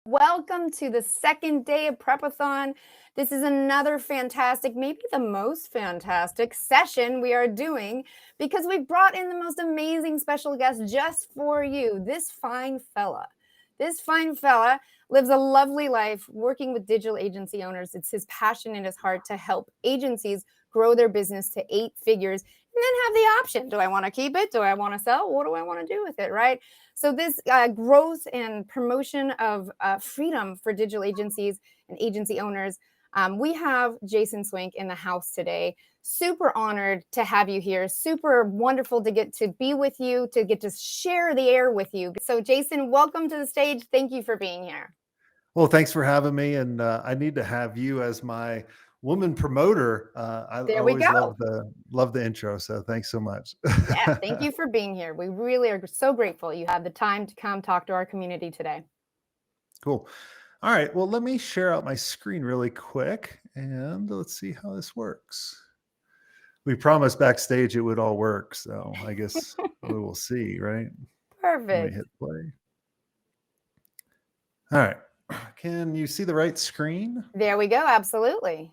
Welcome to the second day of Prepathon. This is another fantastic, maybe the most fantastic session we are doing because we brought in the most amazing special guest just for you, this fine fella. This fine fella lives a lovely life working with digital agency owners. It's his passion and his heart to help agencies grow their business to 8 figures and then have the option. Do I want to keep it? Do I want to sell? What do I want to do with it, right? So this growth and promotion of freedom for digital agencies and agency owners, we have Jason Swenk in the house today. Super honored to have you here. Super wonderful to get to be with you, to get to share the air with you. So Jason, welcome to the stage. Thank you for being here. Well, thanks for having me. And I need to have you as my woman promoter. I There we always go. love the intro. So thanks so much. Yeah, thank you for being here. We really are so grateful you had the time to come talk to our community today. Cool. All right. Well, let me share out my screen really quick and let's see how this works. We promised backstage it would all work. So I guess we will see, right? Let me Perfect. hit play. All right. Can you see the right screen? There we go. Absolutely.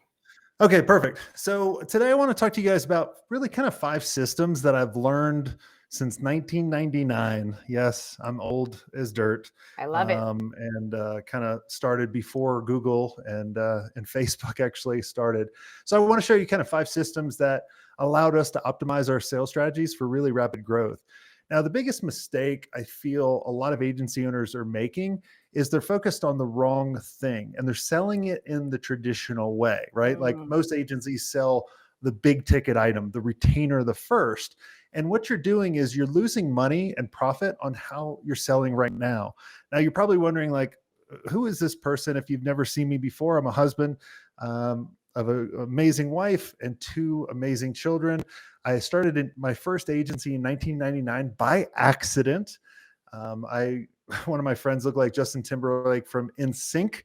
Okay, perfect. So today I want to talk to you guys about really kind of 5 systems that I've learned since 1999. Yes, I'm old as dirt. I love it. And kind of started before Google and Facebook actually started. So I want to show you kind of 5 systems that allowed us to optimize our sales strategies for really rapid growth. Now, the biggest mistake I feel a lot of agency owners are making is they're focused on the wrong thing and they're selling it in the traditional way, right? Like most agencies sell the big ticket item, the retainer, the first. And what you're doing is you're losing money and profit on how you're selling right now. Now, you're probably wondering, like, who is this person? If you've never seen me before, I'm a husband of an amazing wife and 2 amazing children. I started in my first agency in 1999 by accident. One of my friends looked like Justin Timberlake from NSYNC,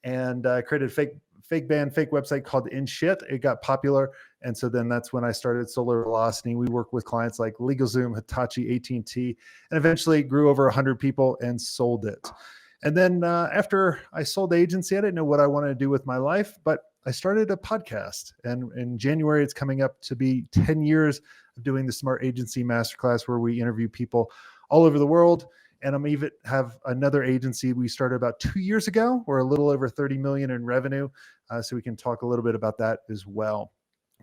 and created a fake band, fake website called InShit. It got popular, and so then that's when I started Solar Velocity. We worked with clients like LegalZoom, Hitachi, AT&T, and eventually grew over 100 people and sold it. And then after I sold the agency, I didn't know what I wanted to do with my life, but I started a podcast. And in January, it's coming up to be 10 years of doing the Smart Agency Masterclass, where we interview people all over the world. And I'm even have another agency we started about 2 years ago. We're a little over 30 million in revenue. So we can talk a little bit about that as well.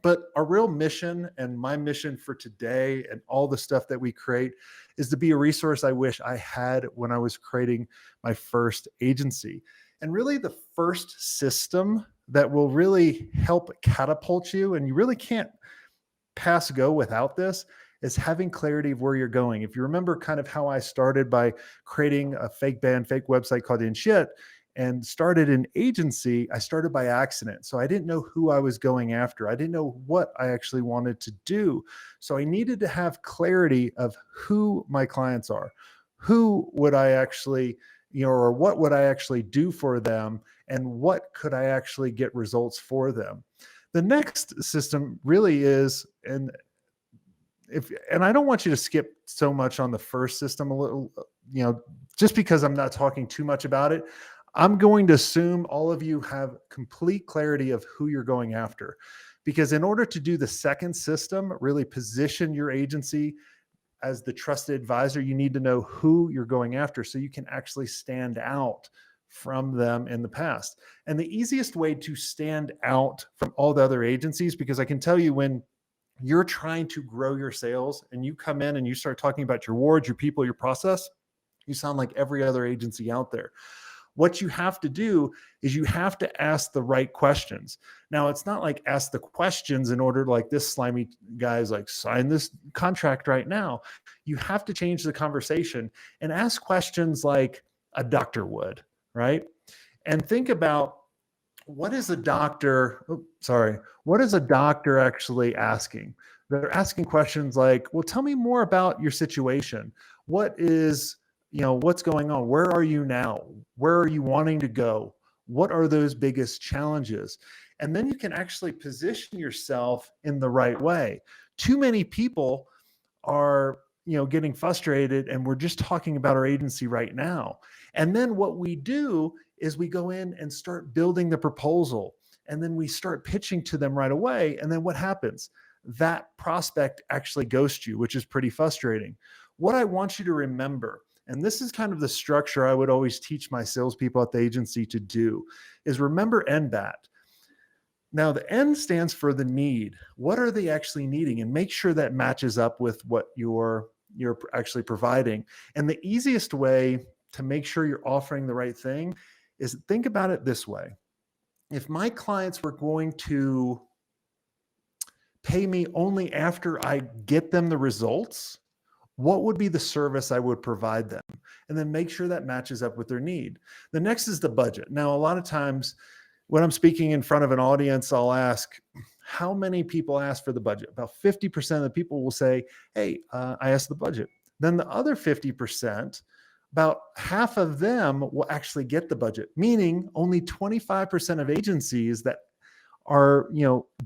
But our real mission and my mission for today and all the stuff that we create is to be a resource I wish I had when I was creating my first agency. And really the first system that will really help catapult you, and you really can't pass go without this, is having clarity of where you're going. If you remember kind of how I started by creating a fake band, fake website called InShit and started an agency, I started by accident. So I didn't know who I was going after. I didn't know what I actually wanted to do. So I needed to have clarity of who my clients are, who would I actually, or what would I actually do for them, and what could I actually get results for them. The next system really is, and I don't want you to skip so much on the first system a little, just because I'm not talking too much about it. I'm going to assume all of you have complete clarity of who you're going after, because in order to do the second system, really position your agency as the trusted advisor, you need to know who you're going after so you can actually stand out from them in the past. And the easiest way to stand out from all the other agencies, because I can tell you when you're trying to grow your sales and you come in and you start talking about your wards, your people, your process, you sound like every other agency out there. What you have to do is you have to ask the right questions. Now, it's not like ask the questions in order like this slimy guy is like, sign this contract right now. You have to change the conversation and ask questions like a doctor would, right? And think about, what is a doctor actually asking? They're asking questions like, well, tell me more about your situation. What is, what's going on? Where are you now? Where are you wanting to go? What are those biggest challenges? And then you can actually position yourself in the right way. Too many people are, getting frustrated, and we're just talking about our agency right now. And then what we do is we go in and start building the proposal. And then we start pitching to them right away. And then what happens? That prospect actually ghosts you, which is pretty frustrating. What I want you to remember, and this is kind of the structure I would always teach my salespeople at the agency to do, is remember NBAT. Now, the N stands for the need. What are they actually needing? And make sure that matches up with what you're actually providing. And the easiest way to make sure you're offering the right thing is think about it this way. If my clients were going to pay me only after I get them the results, what would be the service I would provide them? And then make sure that matches up with their need. The next is the budget. Now, a lot of times when I'm speaking in front of an audience, I'll ask, how many people ask for the budget? About 50% of the people will say, hey, I asked the budget. Then the other 50%, about half of them will actually get the budget, meaning only 25% of agencies that are,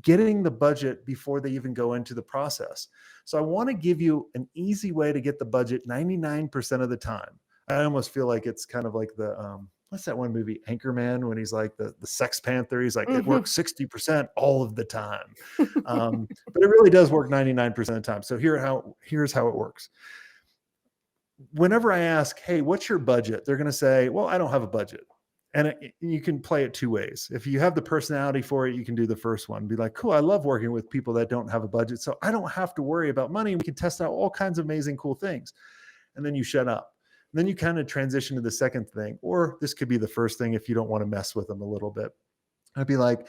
getting the budget before they even go into the process. So I want to give you an easy way to get the budget 99% of the time. I almost feel like it's kind of like the, what's that one movie, Anchorman, when he's like the Sex Panther, he's like, it works 60% all of the time. But it really does work 99% of the time. So here's how it works. Whenever I ask, hey, what's your budget? They're going to say, well, I don't have a budget. And you can play it two ways. If you have the personality for it, you can do the first one. Be like, cool, I love working with people that don't have a budget. So I don't have to worry about money. We can test out all kinds of amazing, cool things. And then you shut up. And then you kind of transition to the second thing, or this could be the first thing if you don't want to mess with them a little bit. I'd be like,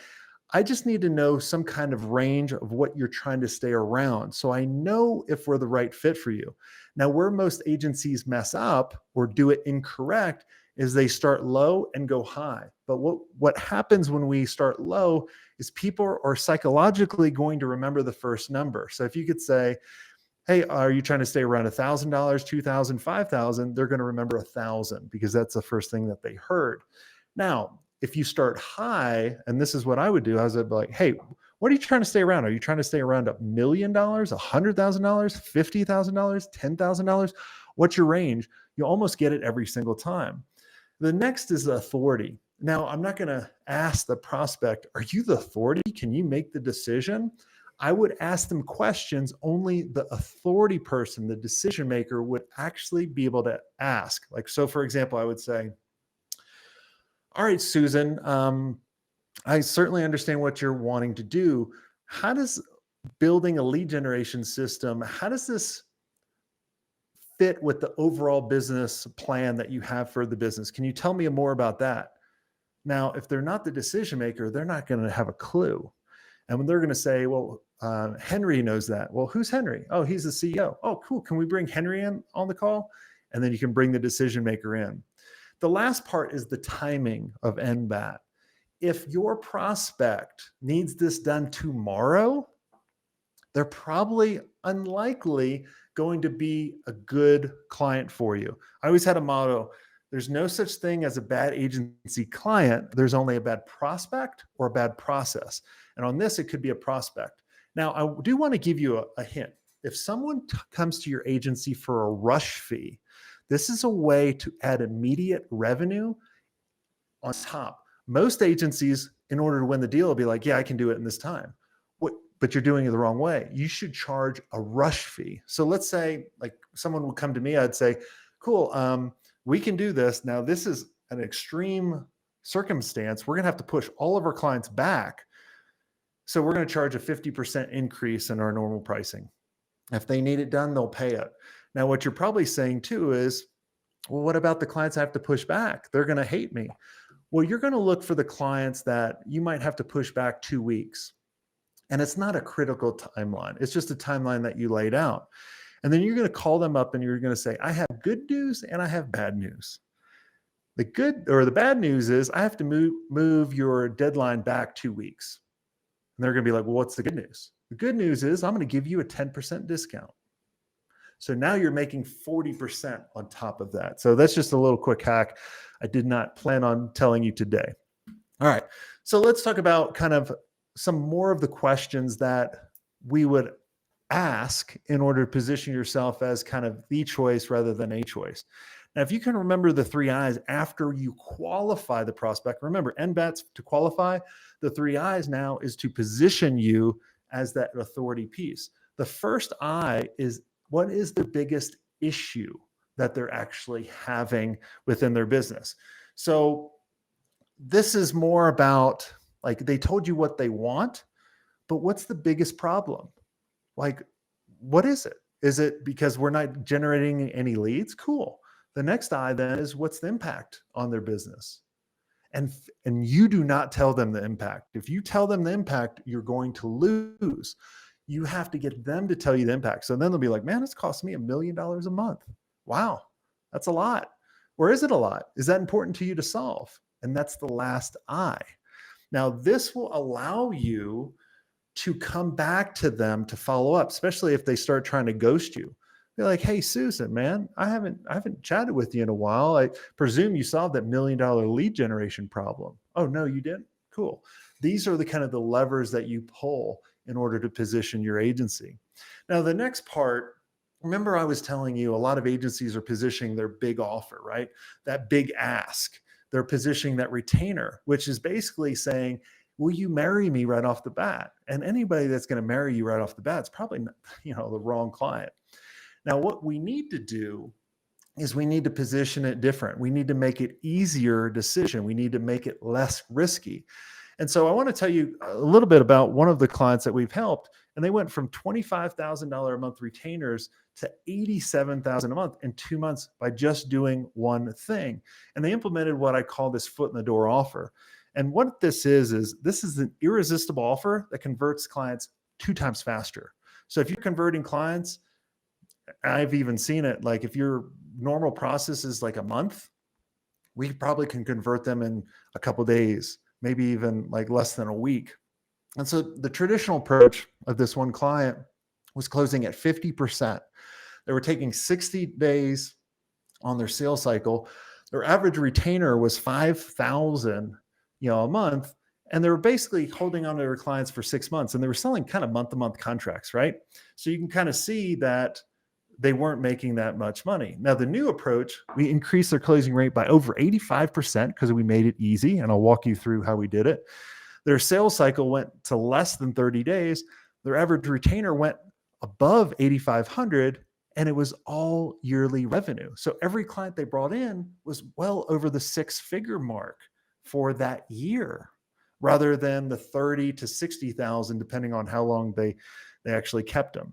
I just need to know some kind of range of what you're trying to stay around, so I know if we're the right fit for you. Now, where most agencies mess up or do it incorrect is they start low and go high. But what happens when we start low is people are psychologically going to remember the first number. So if you could say, hey, are you trying to stay around $1,000, $2,000, $5,000? They're going to remember 1,000 because that's the first thing that they heard. Now, if you start high, and this is what I would do, I was be like, hey, what are you trying to stay around? Are you trying to stay around $1 million, $100,000, $50,000, $10,000? What's your range? You almost get it every single time. The next is the authority. Now, I'm not going to ask the prospect, are you the authority? Can you make the decision? I would ask them questions only the authority person, the decision maker, would actually be able to ask. Like, so for example, I would say, all right, Susan, I certainly understand what you're wanting to do. How does building a lead generation system, how does this fit with the overall business plan that you have for the business? Can you tell me more about that? Now, if they're not the decision maker, they're not going to have a clue. And when they're going to say, well, Henry knows that. Well, who's Henry? Oh, he's the CEO. Oh, cool. Can we bring Henry in on the call? And then you can bring the decision maker in. The last part is the timing of NBAT. If your prospect needs this done tomorrow, they're probably unlikely going to be a good client for you. I always had a motto, there's no such thing as a bad agency client. There's only a bad prospect or a bad process. And on this, it could be a prospect. Now, I do want to give you a hint. If someone comes to your agency for a rush fee, this is a way to add immediate revenue on top. Most agencies, in order to win the deal, will be like, yeah, I can do it in this time. But you're doing it the wrong way. You should charge a rush fee. So let's say like someone would come to me, I'd say, cool, we can do this. Now, this is an extreme circumstance. We're going to have to push all of our clients back. So we're going to charge a 50% increase in our normal pricing. If they need it done, they'll pay it. Now, what you're probably saying too is, well, what about the clients I have to push back? They're going to hate me. Well, you're going to look for the clients that you might have to push back 2 weeks. And it's not a critical timeline. It's just a timeline that you laid out. And then you're going to call them up and you're going to say, I have good news and I have bad news. The good or the bad news is I have to move your deadline back 2 weeks. And they're going to be like, well, what's the good news? The good news is I'm going to give you a 10% discount. So now you're making 40% on top of that. So that's just a little quick hack I did not plan on telling you today. All right. So let's talk about kind of some more of the questions that we would ask in order to position yourself as kind of the choice rather than a choice. Now, if you can remember the 3 I's after you qualify the prospect, remember NBAT's to qualify. The 3 I's now is to position you as that authority piece. The first I is, what is the biggest issue that they're actually having within their business? So this is more about, like, they told you what they want, but what's the biggest problem? Like, what is it? Is it because we're not generating any leads? Cool. The next I then is, what's the impact on their business? And you do not tell them the impact. If you tell them the impact, you're going to lose. You have to get them to tell you the impact. So then they'll be like, man, it's cost me $1 million a month. Wow, that's a lot. Or is it a lot? Is that important to you to solve? And that's the last I. Now, this will allow you to come back to them to follow up, especially if they start trying to ghost you. Be like, hey, Susan, man, I haven't chatted with you in a while. I presume you solved that $1 million lead generation problem. Oh, no, you didn't? Cool. These are the kind of the levers that you pull in order to position your agency. Now, the next part, remember I was telling you a lot of agencies are positioning their big offer, right? That big ask. They're positioning that retainer, which is basically saying, will you marry me right off the bat? And anybody that's going to marry you right off the bat is probably not, the wrong client. Now, what we need to do is we need to position it different. We need to make it easier decision. We need to make it less risky. And so I want to tell you a little bit about one of the clients that we've helped, and they went from $25,000 a month retainers to $87,000 a month in 2 months by just doing one thing. And they implemented what I call this foot in the door offer. And what this is an irresistible offer that converts clients 2 times faster. So if you're converting clients, I've even seen it, like if your normal process is like a month, we probably can convert them in a couple of days, maybe even like less than a week. And so the traditional approach of this one client was closing at 50%. They were taking 60 days on their sales cycle. Their average retainer was 5,000, a month. And they were basically holding on to their clients for 6 months, and they were selling kind of month-to-month contracts, right? So you can kind of see that they weren't making that much money. Now, the new approach, we increased their closing rate by over 85% because we made it easy, and I'll walk you through how we did it. Their sales cycle went to less than 30 days. Their average retainer went above 8,500, and it was all yearly revenue. So every client they brought in was well over the 6-figure mark for that year, rather than the 30 to 60,000, depending on how long they actually kept them.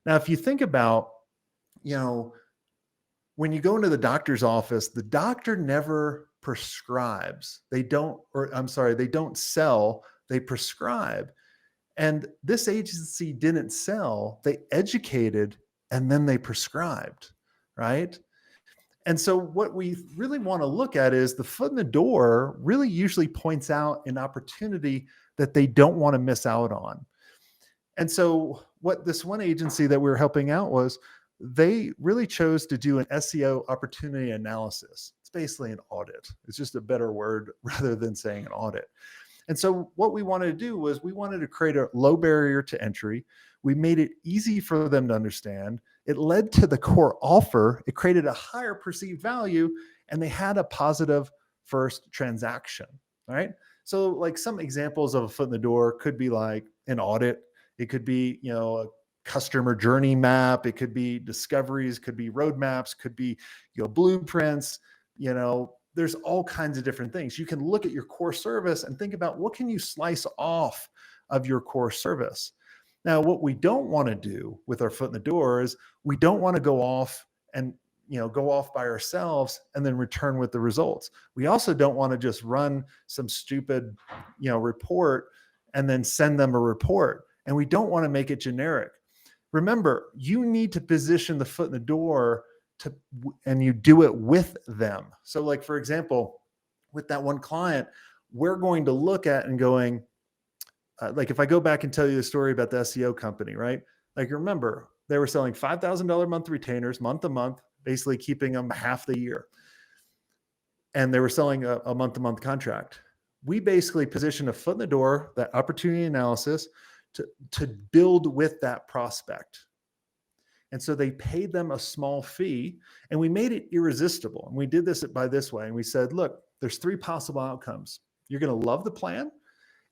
Now, if you think about, when you go into the doctor's office, the doctor never prescribes. They don't sell, they prescribe. And this agency didn't sell, they educated, and then they prescribed, right? And so what we really want to look at is the foot in the door really usually points out an opportunity that they don't want to miss out on. And so what this one agency that we were helping out was, they really chose to do an SEO opportunity analysis. It's basically an audit. It's just a better word rather than saying an audit. And so what we wanted to do was we wanted to create a low barrier to entry. We made it easy for them to understand. It led to the core offer. It created a higher perceived value, and they had a positive first transaction, right? So like some examples of a foot in the door could be like an audit. It could be, a customer journey map. It could be discoveries, could be roadmaps, could be, blueprints, there's all kinds of different things. You can look at your core service and think about what can you slice off of your core service. Now, what we don't want to do with our foot in the door is we don't want to go off and, go off by ourselves and then return with the results. We also don't want to just run some stupid, report and then send them a report. And we don't want to make it generic. Remember, you need to position the foot in the door and you do it with them. So like, for example, with that one client, we're going to look at and going, like if I go back and tell you the story about the SEO company, right? Like remember, they were selling $5,000 a month retainers month to month, basically keeping them half the year. And they were selling a month-to-month contract. We basically positioned a foot in the door, that opportunity analysis, to build with that prospect. And so they paid them a small fee, and we made it irresistible. And we did this by this way. And we said, look, there's 3 possible outcomes. You're going to love the plan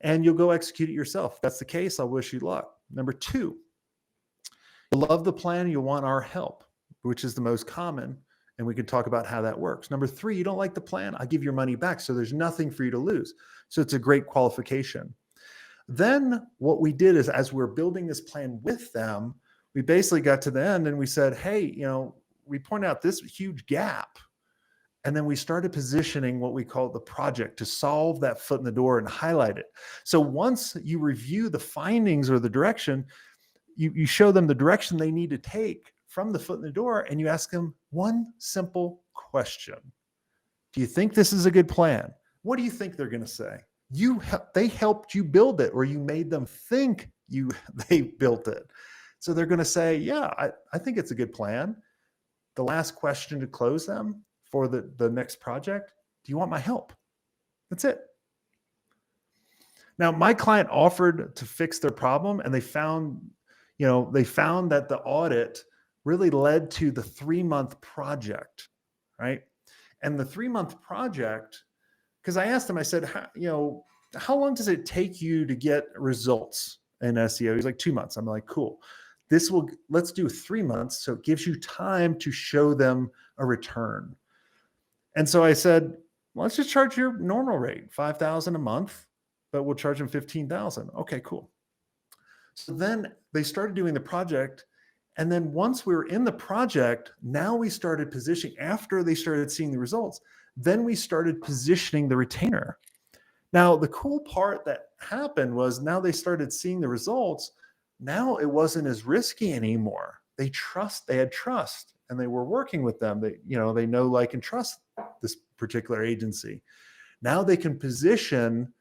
and you'll go execute it yourself. If that's the case, I wish you luck. Number 2, you love the plan and you want our help, which is the most common. And we can talk about how that works. Number 3, you don't like the plan, I give your money back. So there's nothing for you to lose. So it's a great qualification. Then what we did is, as we're building this plan with them, we basically got to the end and we said, hey, we point out this huge gap. And then we started positioning what we call the project to solve that foot in the door and highlight it. So once you review the findings or the direction, you show them the direction they need to take from the foot in the door, and you ask them one simple question. Do you think this is a good plan? What do you think they're going to say? They helped you build it, or you made them think they built it. So they're going to say, yeah, I think it's a good plan. The last question to close them for the next project, do you want my help? That's it. Now, my client offered to fix their problem, and they found that the audit really led to the 3-month project, right? And the 3-month project, because I asked him, I said, how long does it take you to get results in SEO? He's like, 2 months. I'm like, cool. Let's do 3 months. So it gives you time to show them a return. And so I said, well, let's just charge your normal rate, $5,000 a month, but we'll charge them $15,000. Okay, cool. So then they started doing the project. And then once we were in the project, now we started positioning, after they started seeing the results, then we started positioning the retainer. Now, the cool part that happened was, now they started seeing the results. Now it wasn't as risky anymore. They had trust, and they were working with them. They know, like, and trust this particular agency. Now they can position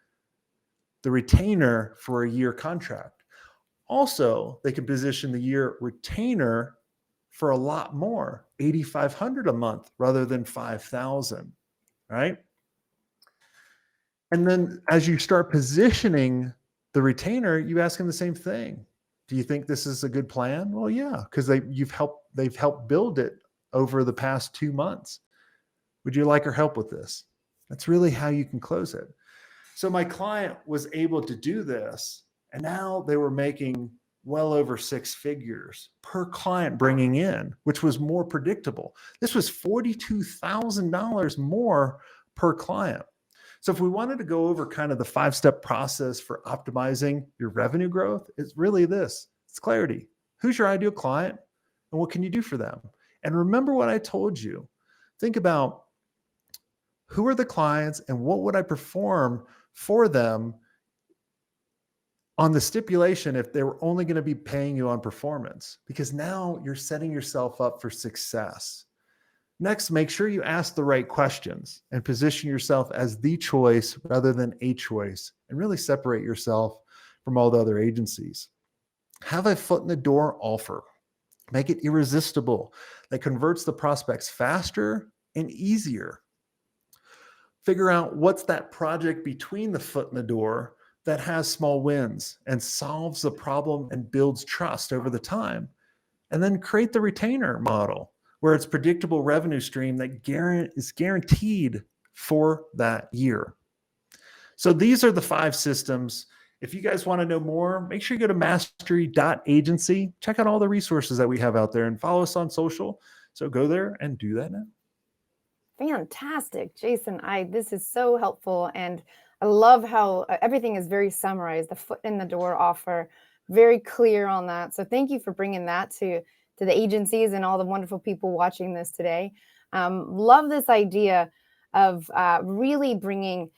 the retainer for a year contract. Also, they can position the year retainer for a lot more, $8,500 a month rather than $5,000, right? And then as you start positioning the retainer, you ask them the same thing. Do you think this is a good plan? Well, yeah, because they've helped build it over the past 2 months. Would you like our help with this? That's really how you can close it. So my client was able to do this, and now they were making well over 6 figures per client bringing in, which was more predictable. This was $42,000 more per client. So if we wanted to go over kind of the 5-step process for optimizing your revenue growth, it's really this. It's clarity. Who's your ideal client, and what can you do for them? And remember what I told you. Think about, who are the clients and what would I perform for them on the stipulation if they were only going to be paying you on performance, because now you're setting yourself up for success. Next, make sure you ask the right questions and position yourself as the choice rather than a choice, and really separate yourself from all the other agencies. Have a foot in the door offer. Make it irresistible. That converts the prospects faster and easier. Figure out what's that project between the foot in the door that has small wins and solves the problem and builds trust over the time. And then create the retainer model, where it's predictable revenue stream that is guaranteed for that year. So these are the 5 systems. If you guys want to know more, make sure you go to mastery.agency. Check out all the resources that we have out there, and follow us on social. So go there and do that now. Fantastic, Jason. This is so helpful, and I love how everything is very summarized. The foot in the door offer, very clear on that. So thank you for bringing that to the agencies and all the wonderful people watching this today. Love this idea of really bringing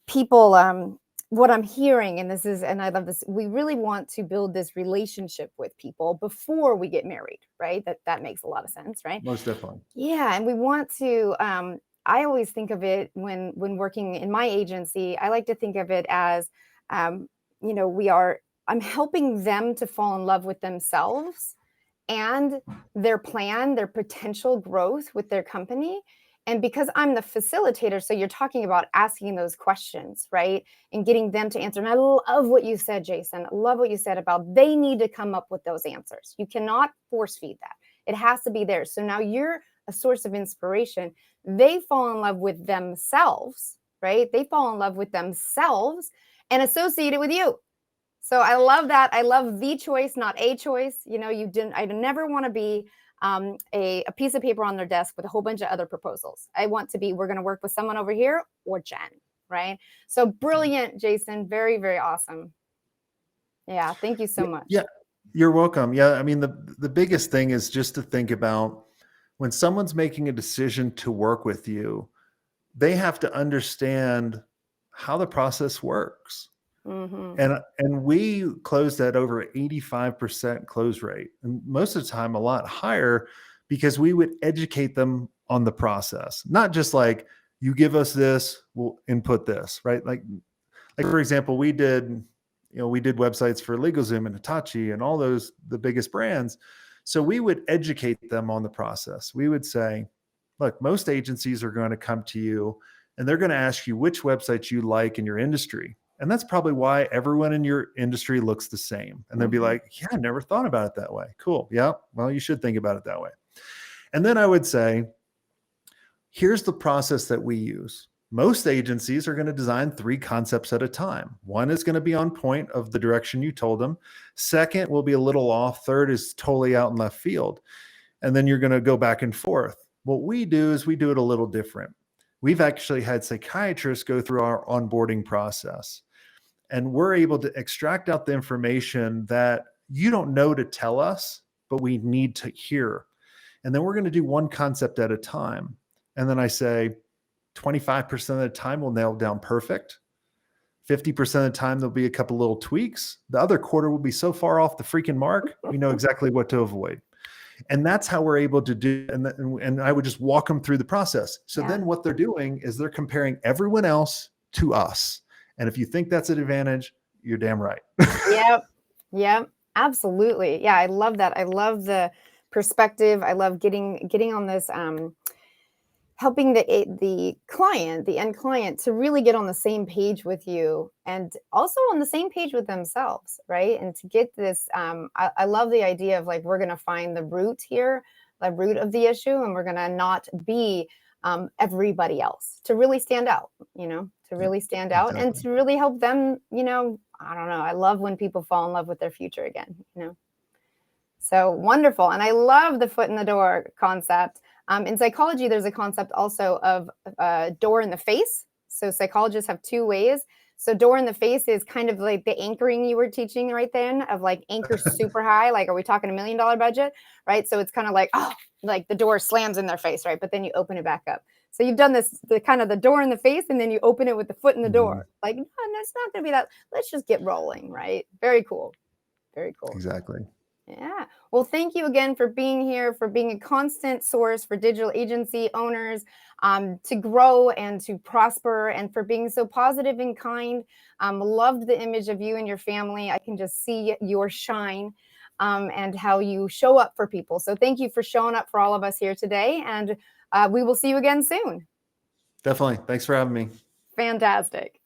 people, what I'm hearing, and I love this, we really want to build this relationship with people before we get married, right? That makes a lot of sense, right? Most definitely. Yeah, and we want to, I always think of it when working in my agency, I like to think of it as, I'm helping them to fall in love with themselves and their plan, their potential growth with their company. And because I'm the facilitator, so you're talking about asking those questions, right? And getting them to answer. And I love what you said, Jason. I love what you said about they need to come up with those answers. You cannot force feed that. It has to be there. So now you're a source of inspiration. They fall in love with themselves, right? They fall in love with themselves and associate it with you. So I love that. I love the choice, not a choice. You know, I never want to be a piece of paper on their desk with a whole bunch of other proposals. I want to be, we're going to work with someone over here or Jen, right? So brilliant, Jason. Very, very awesome. Yeah. Thank you so much. Yeah, you're welcome. Yeah. I mean, the biggest thing is just to think about when someone's making a decision to work with you, they have to understand how the process works. And we closed at over 85% close rate, and most of the time a lot higher, because we would educate them on the process, not just like, you give us this, we'll input this, right? Like for example, we did websites for LegalZoom and Hitachi and all those, the biggest brands. So we would educate them on the process. We would say, look, most agencies are going to come to you and they're going to ask you which websites you like in your industry. And that's probably why everyone in your industry looks the same. And they'll be like, yeah, I never thought about it that way. Cool. Yeah. Well, you should think about it that way. And then I would say, here's the process that we use. Most agencies are going to design 3 concepts at a time. One is going to be on point of the direction you told them. Second will be a little off. Third is totally out in left field. And then you're going to go back and forth. What we do is we do it a little different. We've actually had psychiatrists go through our onboarding process. And we're able to extract out the information that you don't know to tell us, but we need to hear. And then we're going to do 1 concept at a time. And then I say 25% of the time we'll nail down perfect. 50% of the time there'll be a couple little tweaks. The other quarter will be so far off the freaking mark, we know exactly what to avoid. And that's how we're able to do. And I would just walk them through the process. So then what they're doing is they're comparing everyone else to us. And if you think that's an advantage, you're damn right. Yep. Absolutely. Yeah. I love that. I love the perspective. I love getting on this, helping the client, the end client, to really get on the same page with you and also on the same page with themselves, right? And to get this, I love the idea of like, we're going to find the root here, the root of the issue, and we're going to not be everybody else, to really stand out, to really stand out and to really help them, I don't know. I love when people fall in love with their future again, So wonderful. And I love the foot in the door concept. In psychology, there's a concept also of door in the face. So psychologists have 2 ways. So door in the face is kind of like the anchoring you were teaching right then, of like anchor super high. Like, are we talking $1 million budget? Right. So it's kind of like, oh, like the door slams in their face, right? But then you open it back up. So you've done this, the kind of the door in the face, and then you open it with the foot in the door. Like, no, that's not going to be that. Let's just get rolling, right? Very cool. Very cool. Exactly. Yeah. Well, thank you again for being here, for being a constant source for digital agency owners to grow and to prosper, and for being so positive and kind. Loved the image of you and your family. I can just see your shine and how you show up for people. So thank you for showing up for all of us here today. And we will see you again soon. Definitely. Thanks for having me. Fantastic.